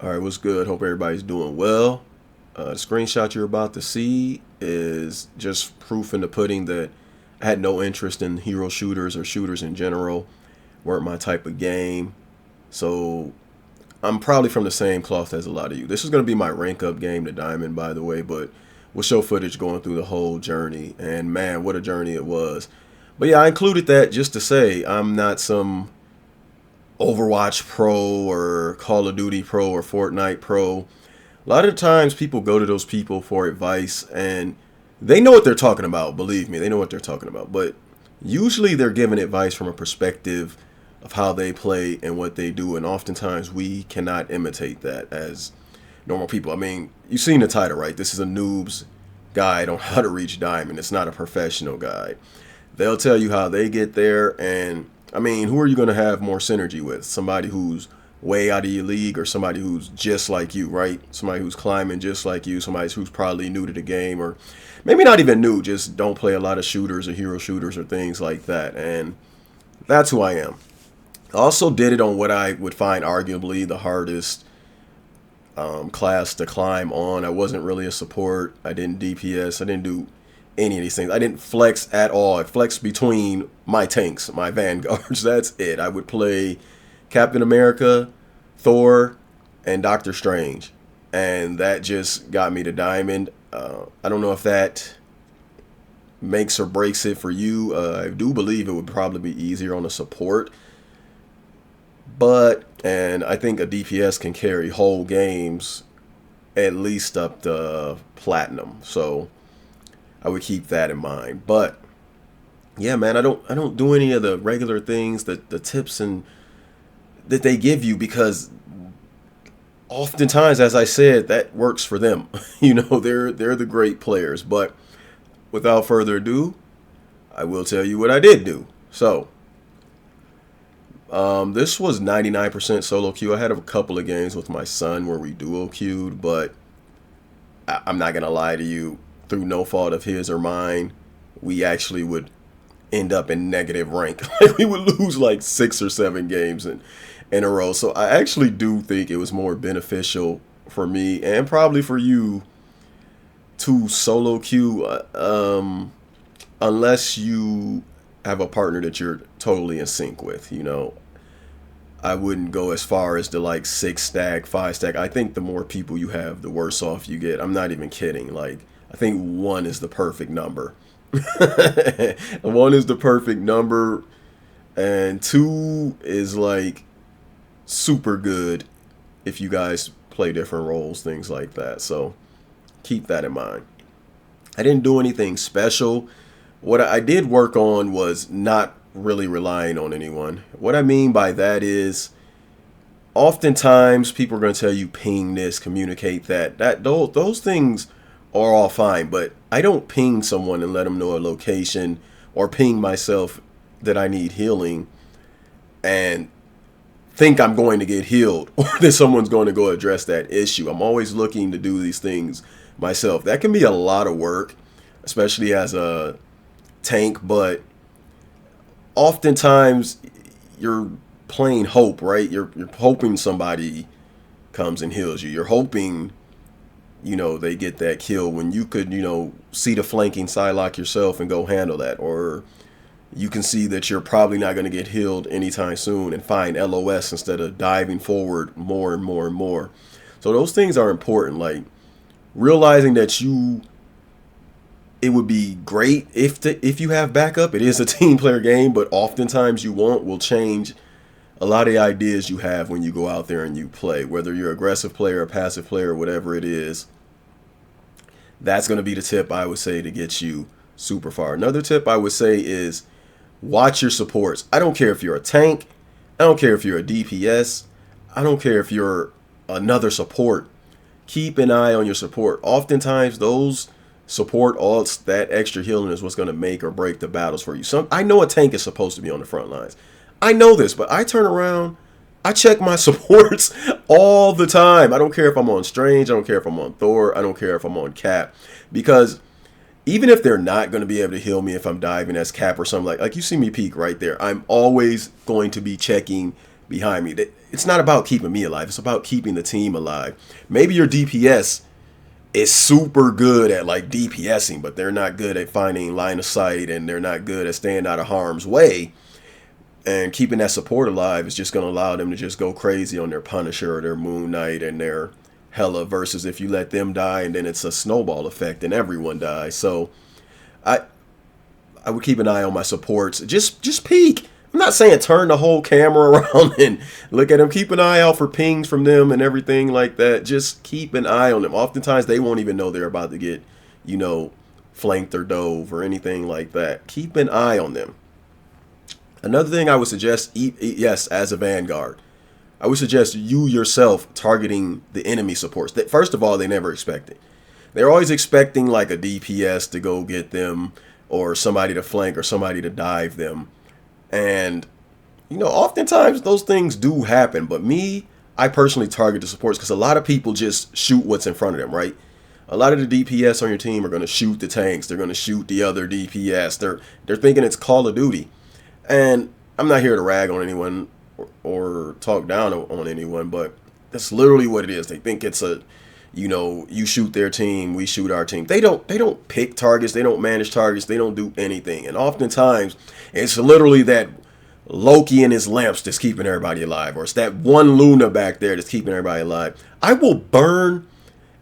All right, what's good? Hope everybody's doing well. The screenshot you're about to see is just proof in the pudding that I had no interest in hero shooters or shooters in general. Weren't my type of game. So I'm probably from the same cloth as a lot of you. This is going to be my rank up game to Diamond, by the way, but we'll show footage going through the whole journey. And man, what a journey it was. But yeah, I included that just to say I'm not some Overwatch Pro or Call of Duty Pro or Fortnite Pro. A lot of times people go to those people for advice and they know what they're talking about. Believe me, they know what they're talking about. But usually they're giving advice from a perspective of how they play and what they do. And oftentimes we cannot imitate that as normal people. I mean, you've seen the title, right? This is a noob's guide on how to reach diamond. It's not a professional guide. They'll tell you how they get there. And I mean, who are you going to have more synergy with? Somebody who's way out of your league or somebody who's just like you, right? Somebody who's climbing just like you, somebody who's probably new to the game or maybe not even new, just don't play a lot of shooters or hero shooters or things like that. And that's who I am. I also did it on what I would find arguably the hardest class to climb on. I wasn't really a support. I didn't DPS. I didn't do any of these things. I didn't flex at all. I flexed between my tanks, my vanguards. That's it. I would play Captain America, Thor, and Doctor Strange. And that just got me to Diamond. I don't know if that makes or breaks it for you. I do believe it would probably be easier on a support. And I think a DPS can carry whole games at least up to platinum. So I would keep that in mind. But yeah, man, I don't do any of the regular things, the tips and that they give you because oftentimes, as I said, that works for them. They're the great players. But without further ado, I will tell you what I did do. So this was 99% solo queue. I had a couple of games with my son where we duo queued, but I'm not gonna lie to you. Through no fault of his or mine, we actually would end up in negative rank. We would lose like 6 or 7 games in a row. So I actually do think it was more beneficial for me and probably for you to solo queue, unless you have a partner that you're totally in sync with. I wouldn't go as far as to like 6 stack, 5 stack. I think the more people you have, the worse off you get. I'm not even kidding. Like, I think 1 is the perfect number. 1 is the perfect number, and 2 is like super good if you guys play different roles, things like that. So keep that in mind. I didn't do anything special. What I did work on was not really relying on anyone. What I mean by that is oftentimes people are going to tell you ping this, communicate that those things are all fine, but I don't ping someone and let them know a location or ping myself that I need healing and think I'm going to get healed or that someone's going to go address that issue. I'm always looking to do these things myself. That can be a lot of work, especially as a tank, but oftentimes you're playing hope, right? You're hoping somebody comes and heals you. You're hoping, they get that kill when you could, see the flanking Psylocke yourself and go handle that. Or you can see that you're probably not going to get healed anytime soon and find LOS instead of diving forward more and more and more. So those things are important. Like realizing that it would be great if you have backup. It is a team player game, but oftentimes you will change a lot of the ideas you have when you go out there and you play, whether you're an aggressive player, a passive player, whatever it is. That's going to be the tip I would say to get you super far. Another tip I would say is watch your supports. I don't care if you're a tank. I don't care if you're a DPS. I don't care if you're another support. Keep an eye on your support. Oftentimes those support alts, that extra healing is what's going to make or break the battles for you. I know a tank is supposed to be on the front lines. I know this, but I turn around, I check my supports all the time. I don't care if I'm on Strange. I don't care if I'm on Thor. I don't care if I'm on Cap. Because even if they're not going to be able to heal me if I'm diving as Cap or something like you see me peek right there, I'm always going to be checking behind me. it's not about keeping me alive. It's about keeping the team alive. Maybe your DPS is super good at like DPSing, but they're not good at finding line of sight, and they're not good at staying out of harm's way. And keeping that support alive is just going to allow them to just go crazy on their Punisher or their Moon Knight and their Hela, versus if you let them die and then it's a snowball effect and everyone dies. So I would keep an eye on my supports. Just peek. I'm not saying turn the whole camera around and look at them. Keep an eye out for pings from them and everything like that. Just keep an eye on them. Oftentimes they won't even know they're about to get, flanked or dove or anything like that. Keep an eye on them. Another thing I would suggest, yes, as a Vanguard, I would suggest you yourself targeting the enemy supports. That first of all, they never expect it. They're always expecting like a DPS to go get them, or somebody to flank, or somebody to dive them. And, oftentimes those things do happen. But I personally target the supports because a lot of people just shoot what's in front of them, right? A lot of the DPS on your team are going to shoot the tanks. They're going to shoot the other DPS. They're thinking it's Call of Duty. And I'm not here to rag on anyone or talk down on anyone, but that's literally what it is. They think it's you shoot their team, we shoot our team. They don't pick targets, they don't manage targets, they don't do anything. And oftentimes it's literally that Loki and his lamps that's keeping everybody alive, or it's that one Luna back there that's keeping everybody alive. I will burn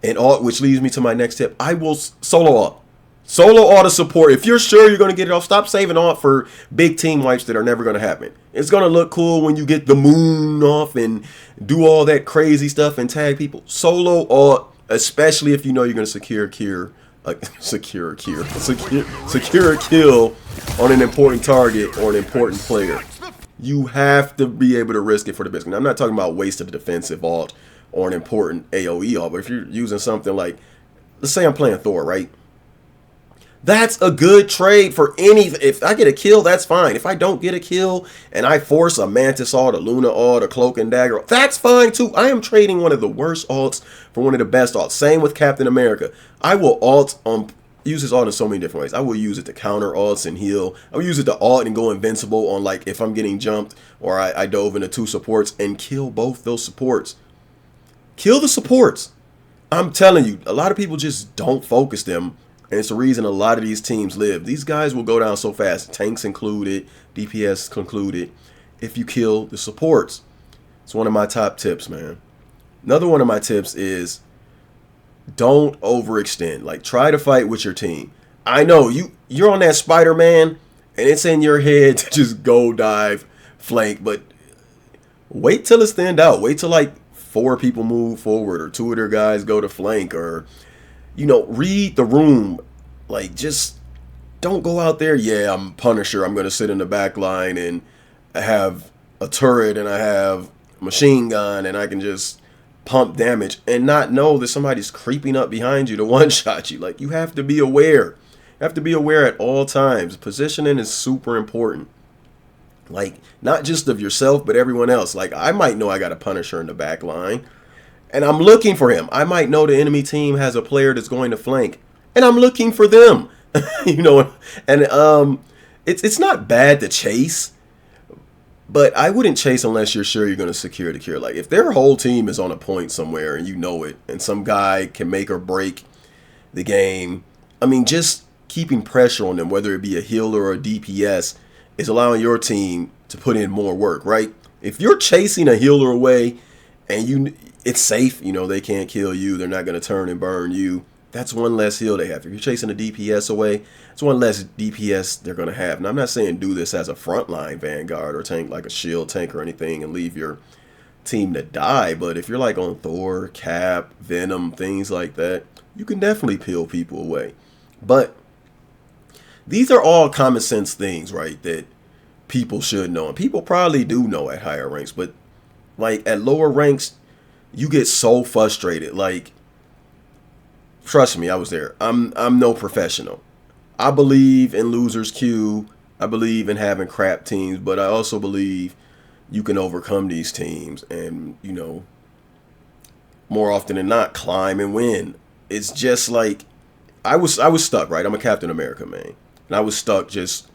an alt, which leads me to my next tip. I will solo alt. Solo auto support. If you're sure you're going to get it off, stop saving alt for big team wipes that are never going to happen. It's going to look cool when you get the moon off and do all that crazy stuff and tag people. Solo alt, especially if you know you're going to secure a kill on an important target or an important player. You have to be able to risk it for the biscuit. Now, I'm not talking about wasted defensive alt or an important AoE alt, but if you're using something like, let's say I'm playing Thor, right? That's a good trade for anything. If I get a kill, that's fine. If I don't get a kill and I force a Mantis alt, a Luna alt, a Cloak and Dagger, that's fine too. I am trading one of the worst alts for one of the best alts. Same with Captain America. I will use this alt in so many different ways. I will use it to counter alts and heal. I will use it to alt and go invincible on, like, if I'm getting jumped or I dove into 2 supports and kill both those supports. Kill the supports. I'm telling you, a lot of people just don't focus them. And it's the reason a lot of these teams live. These guys will go down so fast, tanks included, DPS concluded, if you kill the supports. It's one of my top tips, man. Another one of my tips is don't overextend. Like, try to fight with your team. I know you're on that Spider-Man and it's in your head to just go dive, flank, but wait till it's thinned out. Wait till like 4 people move forward or 2 of their guys go to flank, or read the room. Like, just don't go out there. Yeah, I'm Punisher. I'm going to sit in the back line and I have a turret and I have a machine gun and I can just pump damage and not know that somebody's creeping up behind you to one-shot you. Like, you have to be aware. You have to be aware at all times. Positioning is super important. Like, not just of yourself, but everyone else. Like, I might know I got a Punisher in the back line and I'm looking for him. I might know the enemy team has a player that's going to flank, and I'm looking for them. And it's not bad to chase, but I wouldn't chase unless you're sure you're going to secure the kill. Like, if their whole team is on a point somewhere and you know it, and some guy can make or break the game, I mean, just keeping pressure on them, whether it be a healer or a DPS, is allowing your team to put in more work, right? If you're chasing a healer away and it's safe, they can't kill you, they're not going to turn and burn you, that's one less heal they have. If you're chasing a DPS away, it's one less DPS they're going to have. Now, I'm not saying do this as a frontline Vanguard or tank, like a shield tank or anything, and leave your team to die, but if you're like on Thor, Cap, Venom, things like that, you can definitely peel people away. But these are all common sense things, right, that people should know, and people probably do know at higher ranks, but like at lower ranks, you get so frustrated. Like, trust me, I was there. I'm no professional. I believe in losers queue. I believe in having crap teams, but I also believe you can overcome these teams and, more often than not, climb and win. It's just like I was stuck, right? I'm a Captain America man, and I was stuck just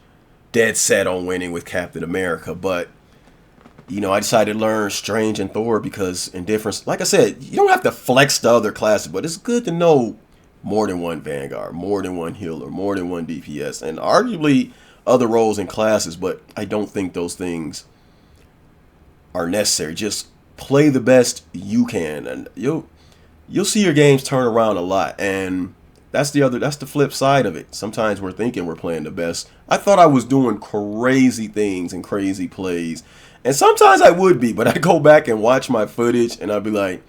dead set on winning with Captain America, but I decided to learn Strange and Thor because in different, like I said, you don't have to flex the other classes, but it's good to know more than one Vanguard, more than one healer, more than one DPS, and arguably other roles and classes, but I don't think those things are necessary. Just play the best you can, and you'll see your games turn around a lot. And that's the flip side of it. Sometimes we're thinking we're playing the best. I thought I was doing crazy things and crazy plays, and sometimes I would be, but I go back and watch my footage and I'd be like,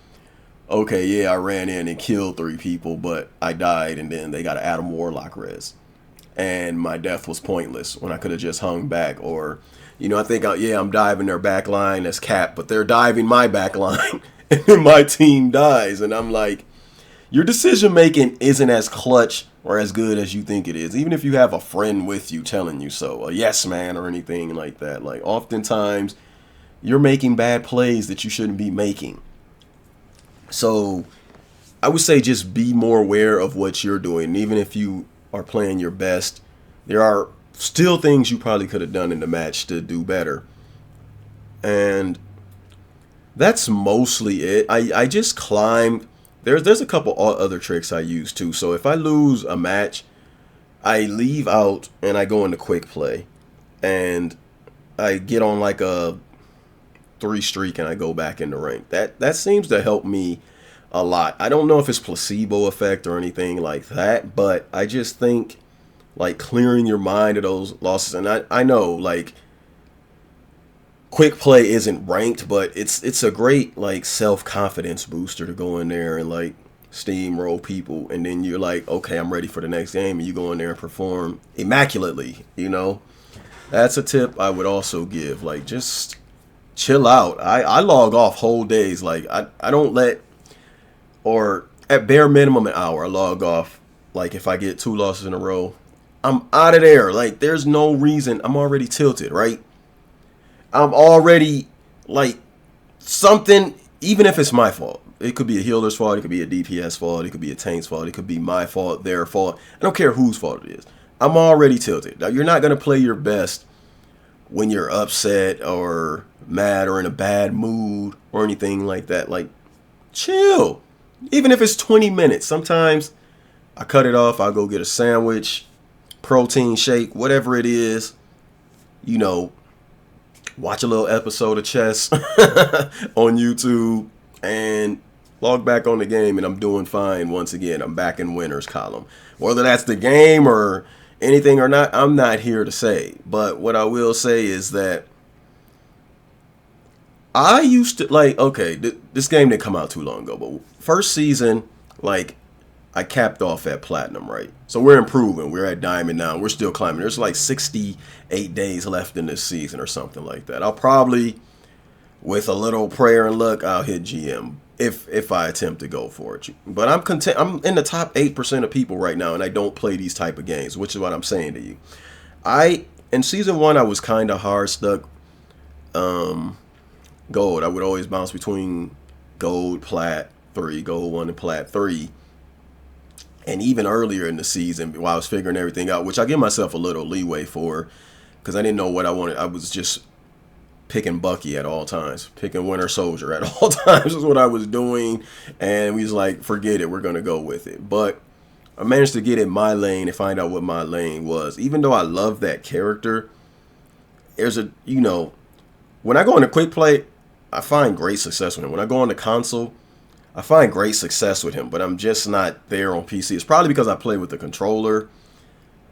okay, yeah, I ran in and killed 3 people, but I died, and then they got an Adam Warlock res, and my death was pointless when I could have just hung back. Or, I think, I'm diving their back line as Cap, but they're diving my back line, and then my team dies, and I'm like, your decision making isn't as clutch or as good as you think it is, even if you have a friend with you telling you so, a yes man or anything like that. Like, oftentimes, you're making bad plays that you shouldn't be making. So I would say just be more aware of what you're doing. And even if you are playing your best, there are still things you probably could have done in the match to do better. And that's mostly it. I just climbed. There's a couple other tricks I use too. So if I lose a match, I leave out and I go into quick play. And I get on like a 3 streak and I go back in the rank. That seems to help me a lot. I don't know if it's placebo effect or anything like that, but I just think like clearing your mind of those losses. And I know like quick play isn't ranked, but it's a great like self-confidence booster to go in there and like steamroll people, and then you're like, okay, I'm ready for the next game, and you go in there and perform immaculately. That's a tip I would also give. Like, just chill out. I log off whole days. Like, I don't let, or at bare minimum an hour, I log off. Like, if I get 2 losses in a row, I'm out of there. Like, there's no reason. I'm already tilted, right? I'm already, like, something, even if it's my fault. It could be a healer's fault. It could be a DPS fault. It could be a tank's fault. It could be my fault, their fault. I don't care whose fault it is. I'm already tilted. Now, you're not going to play your best when you're upset or mad or in a bad mood or anything like that. Like, chill. Even if it's 20 minutes. Sometimes I cut it off. I'll go get a sandwich, protein shake, whatever it is. Watch a little episode of chess on YouTube and log back on the game, and I'm doing fine once again. I'm back in winners column. Whether that's the game or anything or not, I'm not here to say. But what I will say is that I used to, like, okay, this game didn't come out too long ago, but first season, like, I capped off at platinum, right? So we're improving. We're at diamond now. We're still climbing. There's like 68 days left in this season or something like that. I'll probably, with a little prayer and luck, I'll hit GM if I attempt to go for it. But I'm content. I'm in the top 8% of people right now, and I don't play these type of games, which is what I'm saying to you. In season 1, I was kind of hard stuck. Gold. I would always bounce between gold, plat 3, gold 1, and plat 3. And even earlier in the season, while I was figuring everything out, which I give myself a little leeway for, because I didn't know what I wanted. I was just picking Bucky at all times, picking Winter Soldier at all times is what I was doing. And we was like, forget it, we're going to go with it. But I managed to get in my lane and find out what my lane was. Even though I love that character, there's a, when I go into quick play, I find great success with him. When I go on the console, I find great success with him, but I'm just not there on PC. It's probably because I play with the controller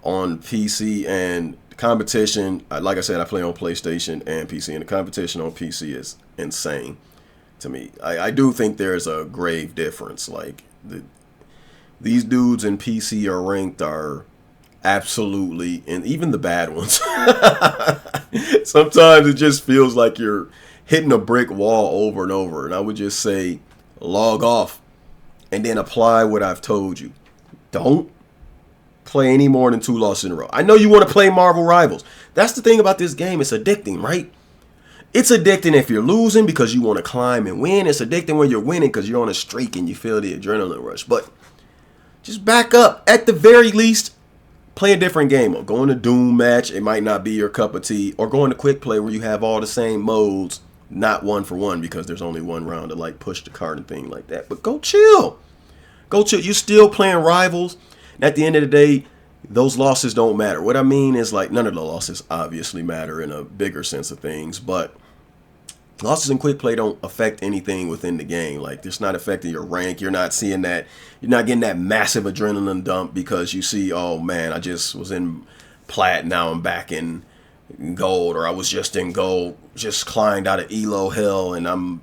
on PC, and the competition, like I said, I play on PlayStation and PC, and the competition on PC is insane to me. I do think there's a grave difference. Like, these dudes in PC are absolutely, and even the bad ones. Sometimes it just feels like you're hitting a brick wall over and over, and I would just say, log off and then apply what I've told you. Don't play any more than 2 losses in a row. I know you want to play Marvel Rivals. That's the thing about this game. It's addicting, right? It's addicting if you're losing because you want to climb and win. It's addicting when you're winning because you're on a streak and you feel the adrenaline rush. But just back up. At the very least, play a different game. Or go in a Doom match. It might not be your cup of tea. Or go into quick play where you have all the same modes Not one for one because there's only one round to like push the card and thing like that. But go chill. Go chill. You still playing rivals. And at the end of the day, those losses don't matter. What I mean is like none of the losses obviously matter in a bigger sense of things, but losses in quick play don't affect anything within the game. Like it's not affecting your rank. You're not seeing that. You're not getting that massive adrenaline dump because you see, oh man, I just was in plat. Now I'm back in gold, or I was just in gold, just climbed out of Elo hell, and I'm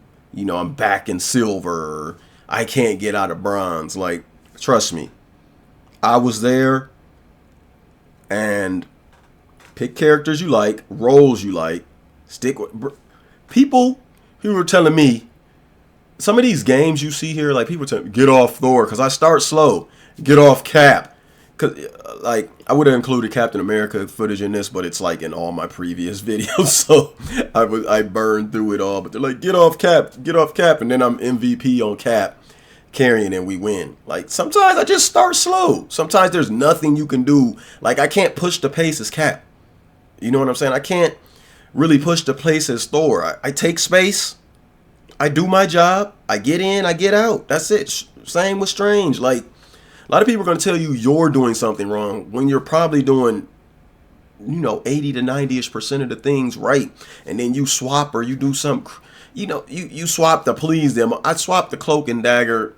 back in silver. Or I can't get out of bronze. Like, trust me, I was there. And pick characters you like, roles you like, stick with people who were telling me some of these games you see here, like people tell me, get off Thor because I start slow, get off Cap. Cause like I would have included Captain America footage in this, but it's like in all my previous videos, so I burned through it all. But they're like, get off Cap, and then I'm MVP on Cap, carrying and we win. Like sometimes I just start slow. Sometimes there's nothing you can do. Like I can't push the pace as Cap. You know what I'm saying? I can't really push the pace as Thor. I take space. I do my job. I get in. I get out. That's it. Same with Strange. Like a lot of people are going to tell you you're doing something wrong when you're probably doing 80 to 90% of the things right. And then you swap or you do some, you swap to please them. I swapped the cloak and dagger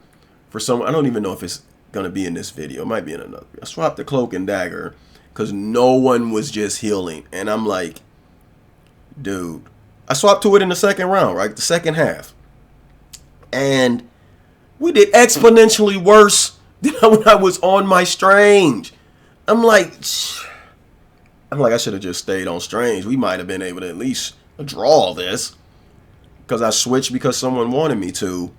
for some. I don't even know if it's going to be in this video. It might be in another. I swapped the cloak and dagger because no one was just healing. And I'm like, dude, I swapped to it in the second round, right? The second half. And we did exponentially worse than when I was on my Strange. I'm like, I should have just stayed on Strange. We might have been able to at least draw this. Because I switched because someone wanted me to.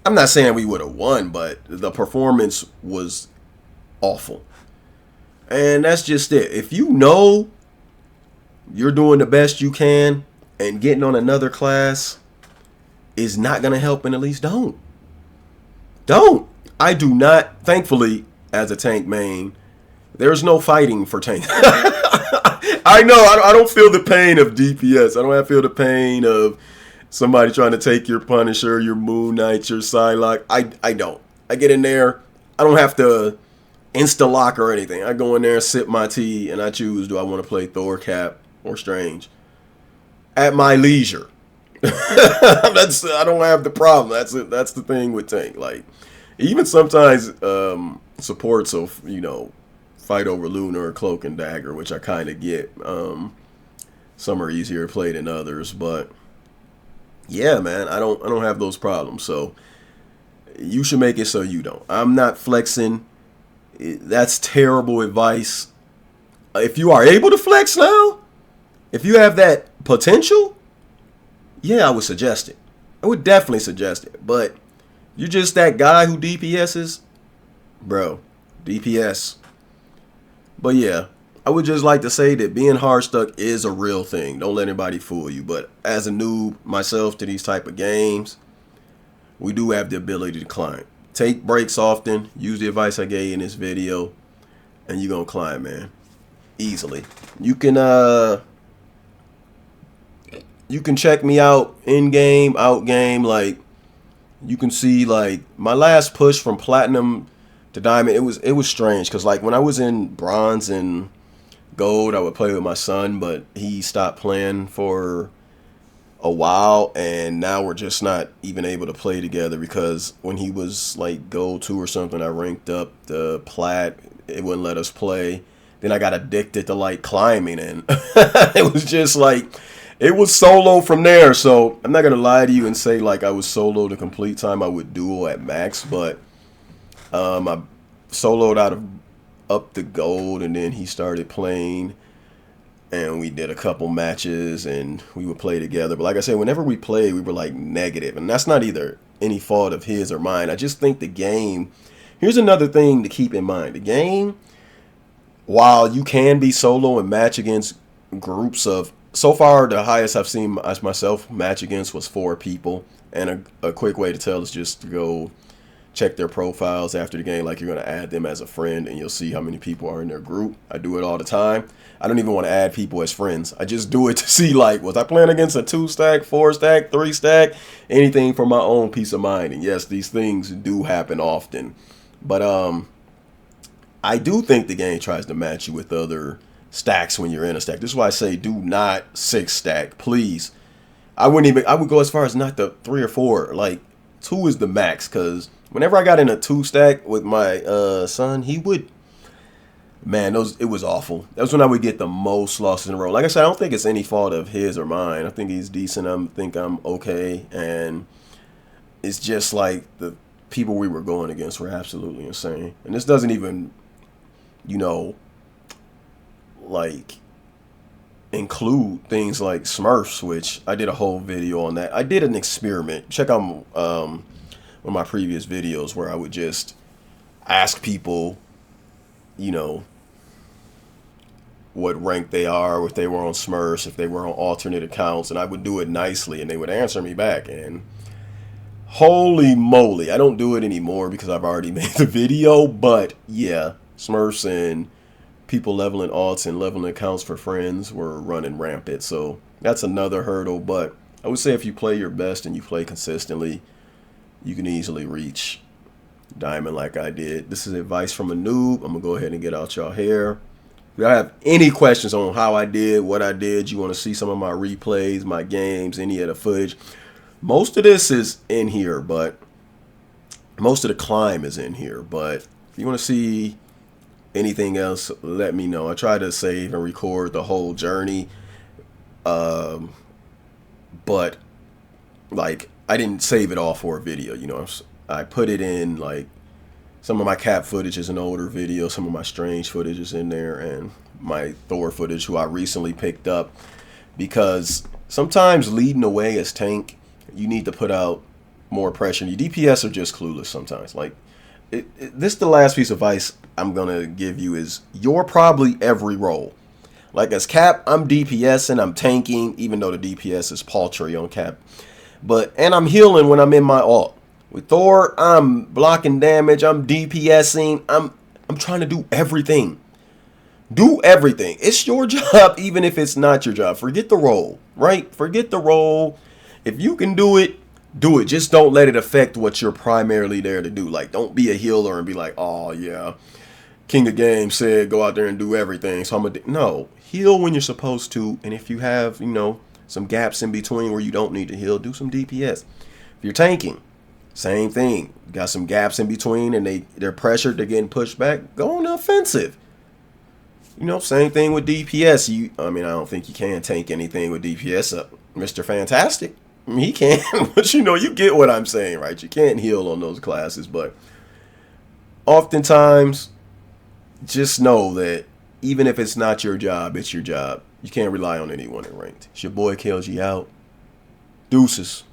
I'm not saying we would have won, but the performance was awful. And that's just it. If you know you're doing the best you can and getting on another class is not going to help, and at least don't. I do not, thankfully, as a tank main, there's no fighting for tank. I know, I don't feel the pain of DPS. I don't feel the pain of somebody trying to take your Punisher, your Moon Knight, your Psylocke. I don't. I get in there. I don't have to insta-lock or anything. I go in there, sip my tea, and I choose, do I want to play Thor, Cap, or Strange? At my leisure. I don't have the problem. That's the thing with tank. Like, even sometimes supports will, fight over Luna or Cloak and Dagger, which I kind of get. Some are easier to play than others, but yeah, man, I don't have those problems. So you should make it so you don't. I'm not flexing. That's terrible advice. If you are able to flex now, if you have that potential, yeah, I would suggest it. I would definitely suggest it. But you're just that guy who DPSs, bro, DPS. But yeah, I would just like to say that being hard stuck is a real thing. Don't let anybody fool you. But as a noob myself to these type of games, we do have the ability to climb. Take breaks often. Use the advice I gave in this video, and you're gonna climb, man, easily. You can check me out in game, out game. Like you can see, like my last push from platinum to diamond, it was strange because like when I was in bronze and gold, I would play with my son, but he stopped playing for a while, and now we're just not even able to play together because when he was like gold 2 or something, I ranked up the plat, it wouldn't let us play. Then I got addicted to like climbing, and it was just like, it was solo from there. So I'm not gonna lie to you and say like I was solo the complete time. I would duo at max, but I soloed out of up the gold, and then he started playing, and we did a couple matches, and we would play together. But like I said, whenever we played, we were like negative, and that's not either any fault of his or mine. I just think the game. Here's another thing to keep in mind: the game, while you can be solo and match against groups of, so far the highest I've seen myself match against was 4 people, and a quick way to tell is just to go check their profiles after the game, like you're going to add them as a friend, and you'll see how many people are in their group. I do it all the time. I don't even want to add people as friends. I just do it to see, like, was I playing against a 2-stack, 4-stack, 3-stack, anything for my own peace of mind. And yes, these things do happen often. But I do think the game tries to match you with other stacks when you're in a stack. This is why I say do not 6-stack, please. I would go as far as not the 3 or 4. Like, 2 is the max, because whenever I got in a 2-stack with my son, he would, man, it was awful. That was when I would get the most losses in a row. Like I said, I don't think it's any fault of his or mine. I think he's decent. I think I'm okay. And it's just like the people we were going against were absolutely insane. And this doesn't even, like, include things like Smurfs, which I did a whole video on that. I did an experiment. Check out one of my previous videos where I would just ask people, what rank they are, if they were on Smurfs, if they were on alternate accounts, and I would do it nicely, and they would answer me back. And holy moly, I don't do it anymore because I've already made the video, but yeah, Smurfs and people leveling alts and leveling accounts for friends were running rampant. So that's another hurdle, but I would say if you play your best and you play consistently, you can easily reach diamond like I did. This is advice from a noob. I'm gonna go ahead and get out y'all hair. If y'all have any questions on how I did, what I did, you want to see some of my replays, my games, any of the footage, most of this is in here, but most of the climb is in here. But if you want to see anything else, let me know. I try to save and record the whole journey, but like I didn't save it all for a video. I put it in, like, some of my cap footage is an older video, some of my strange footage is in there, and my Thor footage, who I recently picked up, because sometimes leading away as tank, you need to put out more pressure. Your DPS are just clueless sometimes. Like, this the last piece of advice I'm gonna give you is you're probably every role. Like, as cap, I'm DPSing, I'm tanking, even though the DPS is paltry on cap, and I'm healing when I'm in my ult. With Thor, I'm blocking damage, I'm DPSing, I'm trying to do everything. Do everything. It's your job, even if it's not your job. Forget the role, right? Forget the role. If you can do it, do it. Just don't let it affect what you're primarily there to do. Like, don't be a healer and be like, oh yeah, King of Games said go out there and do everything, so no, heal when you're supposed to. And if you have, some gaps in between where you don't need to heal, do some DPS. If you're tanking, same thing. Got some gaps in between and they're pressured, they're getting pushed back, go on the offensive. Same thing with DPS. I don't think you can tank anything with DPS. Mr. Fantastic, he can, but you get what I'm saying, right? You can't heal on those classes, but oftentimes, just know that even if it's not your job, it's your job. You can't rely on anyone in ranked. It's your boy KLG out. Deuces.